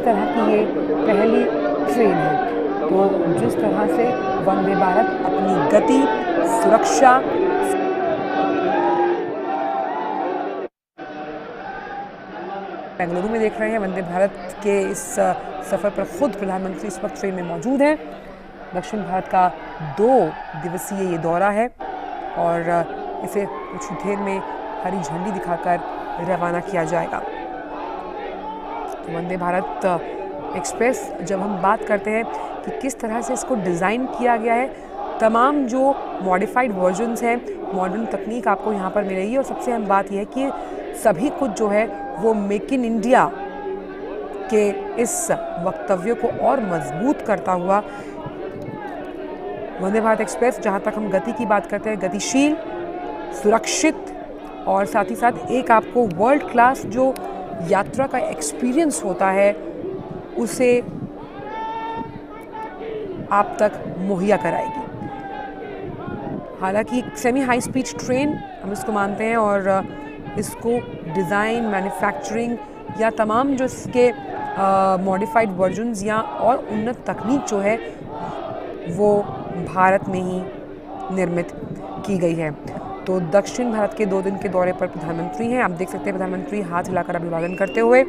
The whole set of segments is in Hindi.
तरह की ये पहली ट्रेन है। तो जिस तरह से वंदे भारत अपनी गति, सुरक्षा, बेंगलुरु में देख रहे हैं। वंदे भारत के इस सफ़र पर खुद प्रधानमंत्री इस वक्त ट्रेन में मौजूद हैं। दक्षिण भारत का 2 दिवसीय ये दौरा है और इसे कुछ देर में हरी झंडी दिखाकर रवाना किया जाएगा। तो वंदे भारत एक्सप्रेस, जब हम बात करते हैं कि किस तरह से इसको डिज़ाइन किया गया है, तमाम जो मॉडिफाइड वर्जन्स हैं, मॉडर्न तकनीक आपको यहाँ पर मिलेगी। और सबसे अहम बात यह है कि सभी कुछ जो है वो मेक इन इंडिया के इस वक्तव्य को और मजबूत करता हुआ वंदे भारत एक्सप्रेस, जहाँ तक हम गति की बात करते हैं, गतिशील, सुरक्षित और साथ ही साथ एक आपको वर्ल्ड क्लास जो यात्रा का एक्सपीरियंस होता है उसे आप तक मुहैया कराएगी। हालांकि सेमी हाई स्पीड ट्रेन हम इसको मानते हैं और इसको डिज़ाइन, मैन्युफैक्चरिंग या तमाम जो इसके मॉडिफाइड वर्जन्स या और उन्नत तकनीक जो है वो भारत में ही निर्मित की गई है। तो दक्षिण भारत के 2 दिन के दौरे पर प्रधानमंत्री हैं। आप देख सकते हैं प्रधानमंत्री हाथ हिलाकर अभिवादन करते हुए।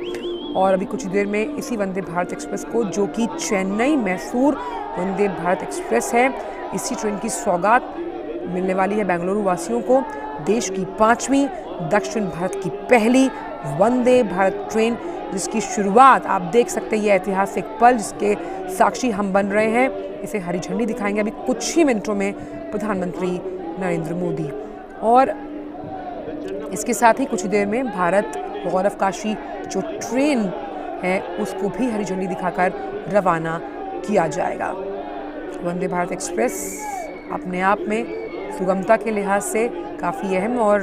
और अभी कुछ देर में इसी वंदे भारत एक्सप्रेस को, जो कि चेन्नई मैसूर वंदे भारत एक्सप्रेस है, इसी ट्रेन की सौगात मिलने वाली है बेंगलुरु वासियों को। देश की 5वीं, दक्षिण भारत की पहली वंदे भारत ट्रेन, जिसकी शुरुआत आप देख सकते हैं, ये ऐतिहासिक पल जिसके साक्षी हम बन रहे हैं। इसे हरी झंडी दिखाएंगे अभी कुछ ही मिनटों में प्रधानमंत्री नरेंद्र मोदी। और इसके साथ ही कुछ देर में भारत गौरवकाशी जो ट्रेन है उसको भी हरी झंडी दिखाकर रवाना किया जाएगा। वंदे भारत एक्सप्रेस अपने आप में सुगमता के लिहाज से काफ़ी अहम, और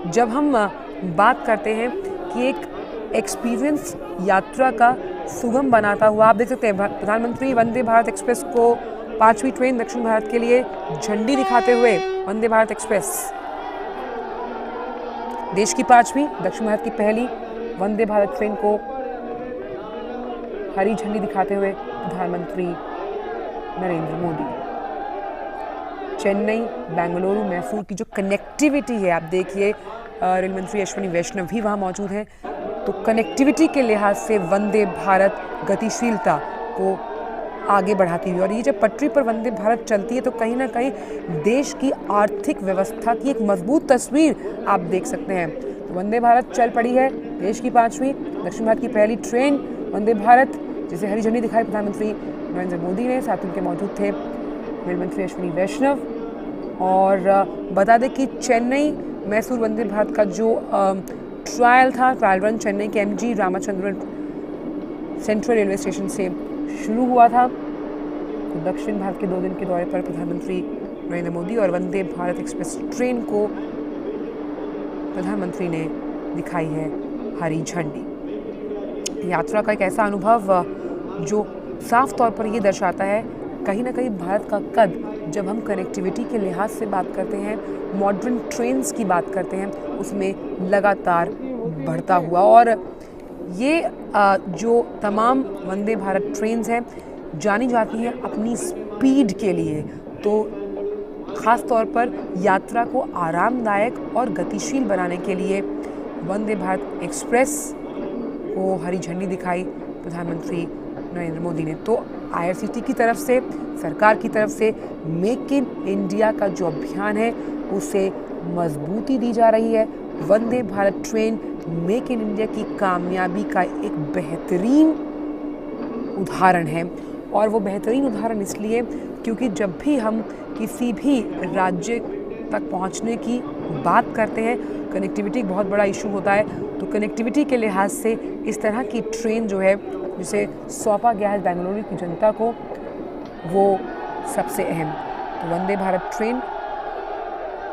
जब हम बात करते हैं कि एक एक्सपीरियंस यात्रा का सुगम बनाता हुआ, आप देख सकते हैं प्रधानमंत्री वंदे भारत एक्सप्रेस को 5वीं ट्रेन दक्षिण भारत के लिए झंडी दिखाते हुए वंदे भारत एक्सप्रेस देश की 5वीं, दक्षिण भारत की पहली वंदे भारत ट्रेन को हरी झंडी दिखाते हुए प्रधानमंत्री नरेंद्र मोदी। चेन्नई, बेंगलुरु, मैसूर की जो कनेक्टिविटी है, आप देखिए रेल मंत्री अश्विनी वैष्णव भी वहाँ मौजूद हैं। तो कनेक्टिविटी के लिहाज से वंदे भारत गतिशीलता को आगे बढ़ाती हुई, और ये जब पटरी पर वंदे भारत चलती है तो कहीं ना कहीं देश की आर्थिक व्यवस्था की एक मजबूत तस्वीर आप देख सकते हैं। तो वंदे भारत चल पड़ी है, देश की 5वीं, दक्षिण भारत की पहली ट्रेन वंदे भारत, जिसे हरी झंडी दिखाई प्रधानमंत्री नरेंद्र मोदी ने। साथ उनके मौजूद थे रेल मंत्री अश्विनी वैष्णव। और बता दें कि चेन्नई मैसूर वंदे भारत का जो ट्रायल रन चेन्नई के MG Ramachandran central railway station से शुरू हुआ था। तो दक्षिण भारत के 2 दिन के दौरे पर प्रधानमंत्री नरेंद्र मोदी और वंदे भारत एक्सप्रेस ट्रेन को प्रधानमंत्री ने दिखाई है हरी झंडी। यात्रा का एक ऐसा अनुभव जो साफ तौर पर ये दर्शाता है कहीं ना कहीं भारत का कद, जब हम कनेक्टिविटी के लिहाज से बात करते हैं, मॉडर्न ट्रेन्स की बात करते हैं, उसमें लगातार बढ़ता हुआ। और ये जो तमाम वंदे भारत ट्रेन्स हैं जानी जाती हैं अपनी स्पीड के लिए। तो ख़ास तौर पर यात्रा को आरामदायक और गतिशील बनाने के लिए वंदे भारत एक्सप्रेस को हरी झंडी दिखाई प्रधानमंत्री नरेंद्र मोदी ने। तो IRCTC की तरफ से, सरकार की तरफ से मेक इन इंडिया का जो अभियान है उसे मजबूती दी जा रही है। Vande Bharat train make in India की कामयाबी का एक बेहतरीन उदाहरण है। और वो बेहतरीन उदाहरण इसलिए क्योंकि जब भी हम किसी भी राज्य तक पहुंचने की बात करते हैं, कनेक्टिविटी एक बहुत बड़ा इशू होता है। तो कनेक्टिविटी के लिहाज से इस तरह की ट्रेन जो है जिसे सौंपा गया है बेंगलुरु की जनता को, वो सबसे अहम। तो वंदे भारत ट्रेन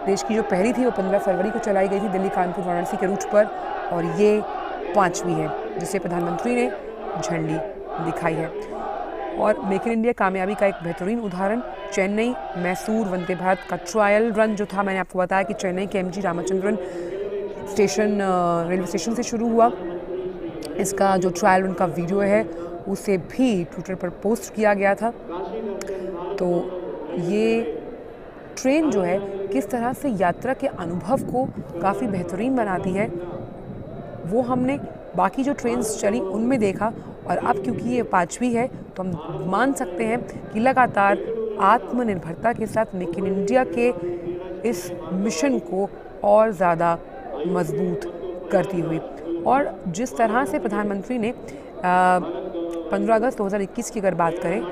देश की जो पहली थी वो 15 फरवरी को चलाई गई थी दिल्ली कानपुर वाराणसी के रूट पर, और ये 5वीं है जिसे प्रधानमंत्री ने झंडी दिखाई है। और मेक इन इंडिया कामयाबी का एक बेहतरीन उदाहरण चेन्नई मैसूर वंदे भारत का ट्रायल रन जो था, मैंने आपको बताया कि चेन्नई के MG Ramachandran station railway station से शुरू हुआ। इसका जो ट्रायल रन का वीडियो है उसे भी ट्विटर पर पोस्ट किया गया था। तो ये ट्रेन जो है किस तरह से यात्रा के अनुभव को काफ़ी बेहतरीन बनाती है वो हमने बाकी जो ट्रेन्स चली उनमें देखा, और अब क्योंकि ये 5वीं है तो हम मान सकते हैं कि लगातार आत्मनिर्भरता के साथ मेक इन इंडिया के इस मिशन को और ज़्यादा मजबूत करती हुई। और जिस तरह से प्रधानमंत्री ने 15 अगस्त 2021 की अगर बात करें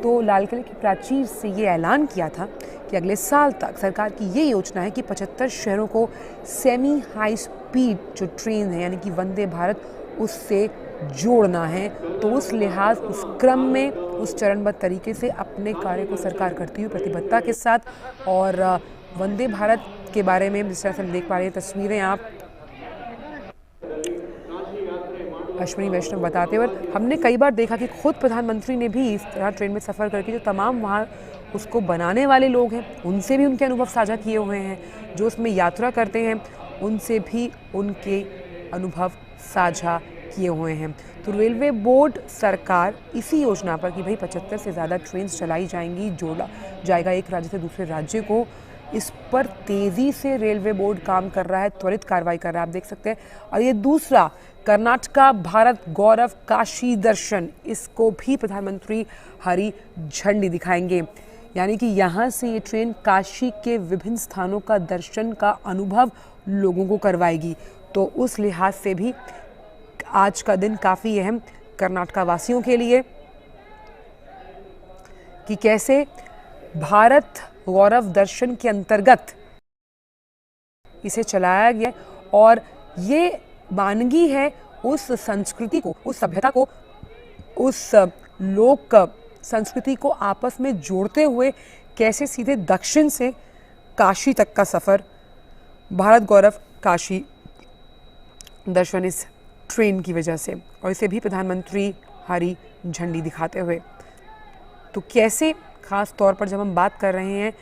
तो लाल किले की प्राचीर से ये ऐलान किया था कि अगले साल तक सरकार की ये योजना है कि 75 शहरों को सेमी हाई स्पीड जो ट्रेन है यानी कि वंदे भारत उससे जोड़ना है। तो उस लिहाज उस क्रम में उस चरणबद्ध तरीके से अपने कार्य को सरकार करती हुई प्रतिबद्धता के साथ। और वंदे भारत के बारे में जिस तरह से हम देख पा रहे हैं तस्वीरें आप अश्विनी वैष्णव बताते हुए, हमने कई बार देखा कि खुद प्रधानमंत्री ने भी इस तरह ट्रेन में सफ़र करके जो तमाम वहाँ उसको बनाने वाले लोग हैं उनसे भी उनके अनुभव साझा किए हुए हैं, जो उसमें यात्रा करते हैं उनसे भी उनके अनुभव साझा किए हुए हैं। तो रेलवे बोर्ड सरकार इसी योजना पर कि भाई 75 से ज़्यादा ट्रेन चलाई जाएंगी, जोड़ा जाएगा एक राज्य से दूसरे राज्य को, इस पर तेज़ी से रेलवे बोर्ड काम कर रहा है, त्वरित कार्रवाई कर रहा है, आप देख सकते हैं। और ये दूसरा कर्नाटका भारत गौरव काशी दर्शन, इसको भी प्रधानमंत्री हरी झंडी दिखाएंगे, यानी कि यहाँ से ये ट्रेन काशी के विभिन्न स्थानों का दर्शन का अनुभव लोगों को करवाएगी। तो उस लिहाज से भी आज का दिन काफ़ी अहम कर्नाटका वासियों के लिए कि कैसे भारत गौरव दर्शन के अंतर्गत इसे चलाया गया और ये वानगी है उस संस्कृति को, उस सभ्यता को, उस लोक संस्कृति को आपस में जोड़ते हुए कैसे सीधे दक्षिण से काशी तक का सफ़र भारत गौरव काशी दर्शन इस ट्रेन की वजह से, और इसे भी प्रधानमंत्री हरी झंडी दिखाते हुए। तो कैसे ख़ास तौर पर जब हम बात कर रहे हैं,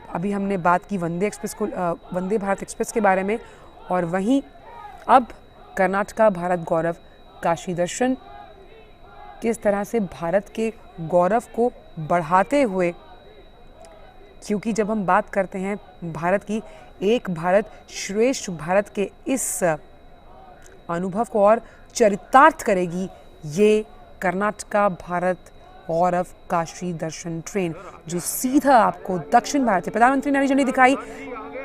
अभी हमने बात की वंदे भारत एक्सप्रेस के बारे में, और वहीं अब कर्नाटका भारत गौरव काशी दर्शन किस तरह से भारत के गौरव को बढ़ाते हुए, क्योंकि जब हम बात करते हैं भारत की, एक भारत श्रेष्ठ भारत के इस अनुभव को और चरितार्थ करेगी ये कर्नाटका भारत गौरव काशी दर्शन ट्रेन, जो सीधा आपको दक्षिण भारत से, प्रधानमंत्री ने हरी झंडी दिखाई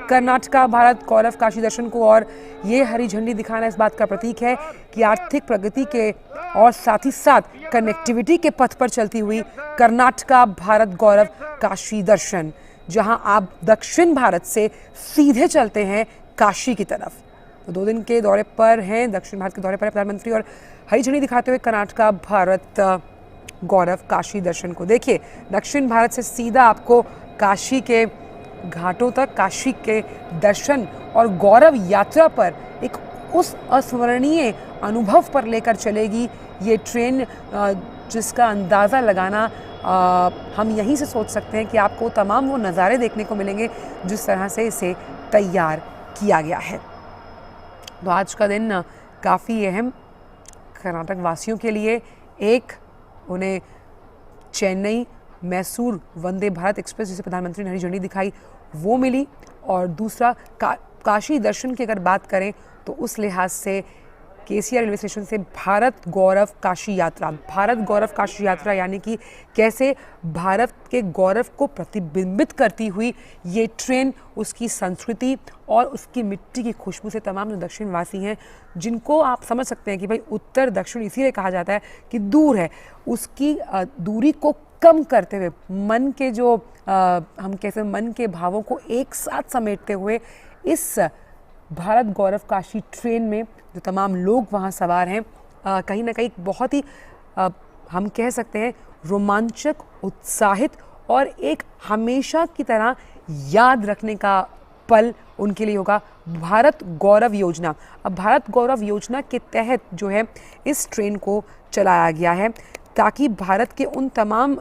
कर्नाटका भारत गौरव काशी दर्शन को, और ये हरी झंडी दिखाना इस बात का प्रतीक है कि आर्थिक प्रगति के और साथ ही साथ कनेक्टिविटी के पथ पर चलती हुई कर्नाटका भारत गौरव काशी दर्शन, जहां आप दक्षिण भारत से सीधे चलते हैं काशी की तरफ। तो 2 दिन के दौरे पर हैं, दक्षिण भारत के दौरे पर है प्रधानमंत्री, और हरी झंडी दिखाते हुए कर्नाटका भारत गौरव काशी दर्शन को। देखिए, दक्षिण भारत से सीधा आपको काशी के घाटों तक, काशी के दर्शन और गौरव यात्रा पर एक उस अस्मरणीय अनुभव पर लेकर चलेगी ये ट्रेन, जिसका अंदाज़ा लगाना हम यहीं से सोच सकते हैं कि आपको तमाम वो नज़ारे देखने को मिलेंगे जिस तरह से इसे तैयार किया गया है। तो आज का दिन काफ़ी अहम कर्नाटक वासियों के लिए, एक उन्हें चेन्नई मैसूर वंदे भारत एक्सप्रेस जिसे प्रधानमंत्री ने हरी झंडी दिखाई वो मिली, और दूसरा काशी दर्शन की अगर बात करें तो उस लिहाज से केसीआर रेलवे स्टेशन से भारत गौरव काशी यात्रा, भारत गौरव काशी यात्रा यानी कि कैसे भारत के गौरव को प्रतिबिंबित करती हुई ये ट्रेन उसकी संस्कृति और उसकी मिट्टी की खुशबू से तमाम जो दक्षिणवासी हैं, जिनको आप समझ सकते हैं कि भाई उत्तर दक्षिण इसीलिए कहा जाता है कि दूर है, उसकी दूरी को कम करते हुए मन के जो हम कैसे मन के भावों को एक साथ समेटते हुए इस भारत गौरव काशी ट्रेन में जो तमाम लोग वहाँ सवार हैं, कहीं ना कहीं बहुत ही हम कह सकते हैं रोमांचक, उत्साहित और एक हमेशा की तरह याद रखने का पल उनके लिए होगा। भारत गौरव योजना, अब भारत गौरव योजना के तहत जो है इस ट्रेन को चलाया गया है ताकि भारत के उन तमाम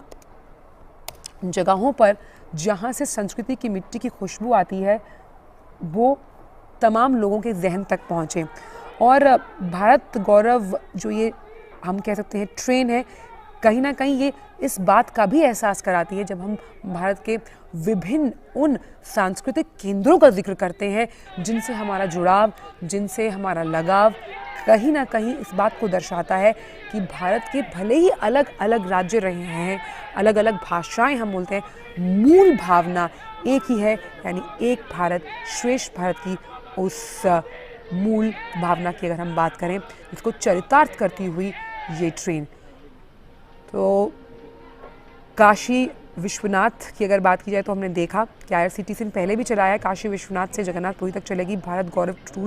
जगहों पर जहाँ से संस्कृति की मिट्टी की खुशबू आती है वो तमाम लोगों के जहन तक पहुँचे। और भारत गौरव जो ये हम कह सकते हैं ट्रेन है, कहीं ना कहीं ये इस बात का भी एहसास कराती है जब हम भारत के विभिन्न उन सांस्कृतिक केंद्रों का जिक्र करते हैं जिनसे हमारा जुड़ाव, जिनसे हमारा लगाव कहीं ना कहीं इस बात को दर्शाता है कि भारत के भले ही अलग अलग राज्य रहे हैं, अलग अलग भाषाएं हम बोलते हैं, मूल भावना एक ही है, यानी एक भारत श्रेष्ठ भारत की उस मूल भावना की अगर हम बात करें, इसको चरितार्थ करती हुई ये ट्रेन। तो काशी विश्वनाथ की अगर बात की जाए तो हमने देखा कि IRCTC ने पहले भी चलाया है, काशी विश्वनाथ से जगन्नाथपुरी तक चलेगी भारत गौरव टूर